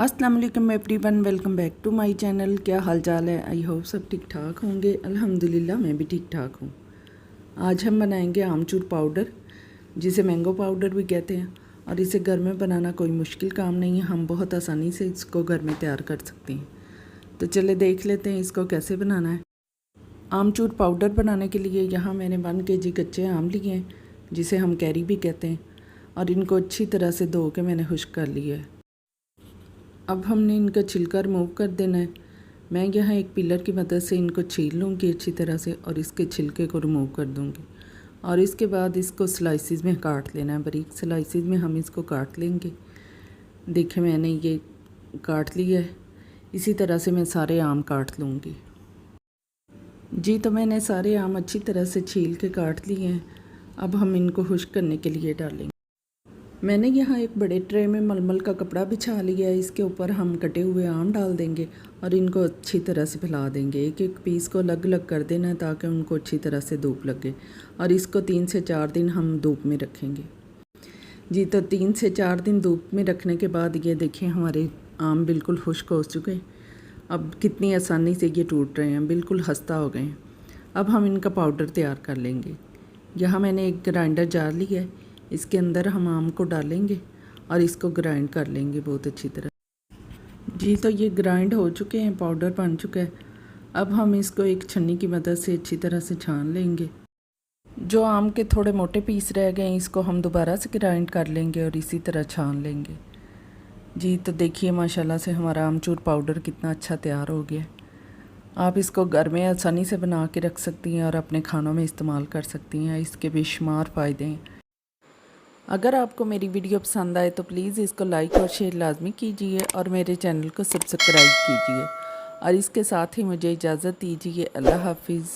अस्सलाम वालेकुम everyone, welcome back to my channel. क्या हाल चाल है? आई होप सब ठीक ठाक होंगे। अल्हम्दुलिल्लाह मैं भी ठीक ठाक हूँ। आज हम बनाएंगे आमचूर पाउडर, जिसे मैंगो पाउडर भी कहते हैं। और इसे घर में बनाना कोई मुश्किल काम नहीं है, हम बहुत आसानी से इसको घर में तैयार कर सकते हैं। तो चले देख लेते हैं इसको कैसे बनाना है। आमचूर पाउडर बनाने के लिए यहाँ मैंने 1 kg कच्चे आम लिए हैं, जिसे हम कैरी भी कहते हैं। और इनको अच्छी तरह से धो के मैंने खुश्क कर लिया है। अब हमने इनका छिलका रिमूव कर देना है। मैं यहाँ एक पिलर की मदद से इनको छील लूँगी अच्छी तरह से और इसके छिलके को रिमूव कर दूँगी। और इसके बाद इसको स्लाइसिस में काट लेना है, बारीक स्लाइसिस में हम इसको काट लेंगे। देखिए मैंने ये काट लिया है। इसी तरह से मैं सारे आम काट लूँगी। जी तो मैंने सारे आम अच्छी तरह से छील के काट लिए हैं। अब हम इनको खुश्क करने के लिए डालेंगे। मैंने यहाँ एक बड़े ट्रे में मलमल का कपड़ा बिछा लिया है। इसके ऊपर हम कटे हुए आम डाल देंगे और इनको अच्छी तरह से फैला देंगे। एक एक पीस को अलग अलग कर देना है ताकि उनको अच्छी तरह से धूप लगे। और इसको 3 से 4 दिन हम धूप में रखेंगे। जी तो 3 से 4 दिन धूप में रखने के बाद ये देखिए हमारे आम बिल्कुल खुश्क हो चुके हैं। अब कितनी आसानी से ये टूट रहे हैं, बिल्कुल खस्ता हो गए हैं। अब हम इनका पाउडर तैयार कर लेंगे। यहाँ मैंने एक ग्राइंडर जार लिया है, इसके अंदर हम आम को डालेंगे और इसको ग्राइंड कर लेंगे बहुत अच्छी तरह। जी तो ये ग्राइंड हो चुके हैं, पाउडर बन चुका है। अब हम इसको एक छन्नी की मदद से अच्छी तरह से छान लेंगे। जो आम के थोड़े मोटे पीस रह गए हैं इसको हम दोबारा से ग्राइंड कर लेंगे और इसी तरह छान लेंगे। जी तो देखिए माशाल्लाह से हमारा आमचूर पाउडर कितना अच्छा तैयार हो गया। आप इसको घर में आसानी से बना के रख सकती हैं और अपने खानों में इस्तेमाल कर सकती हैं। इसके बेशुमार फ़ायदे हैं। अगर आपको मेरी वीडियो पसंद आए तो प्लीज़ इसको लाइक और शेयर लाजमी कीजिए और मेरे चैनल को सब्सक्राइब कीजिए। और इसके साथ ही मुझे इजाज़त दीजिए। अल्लाह हाफिज़।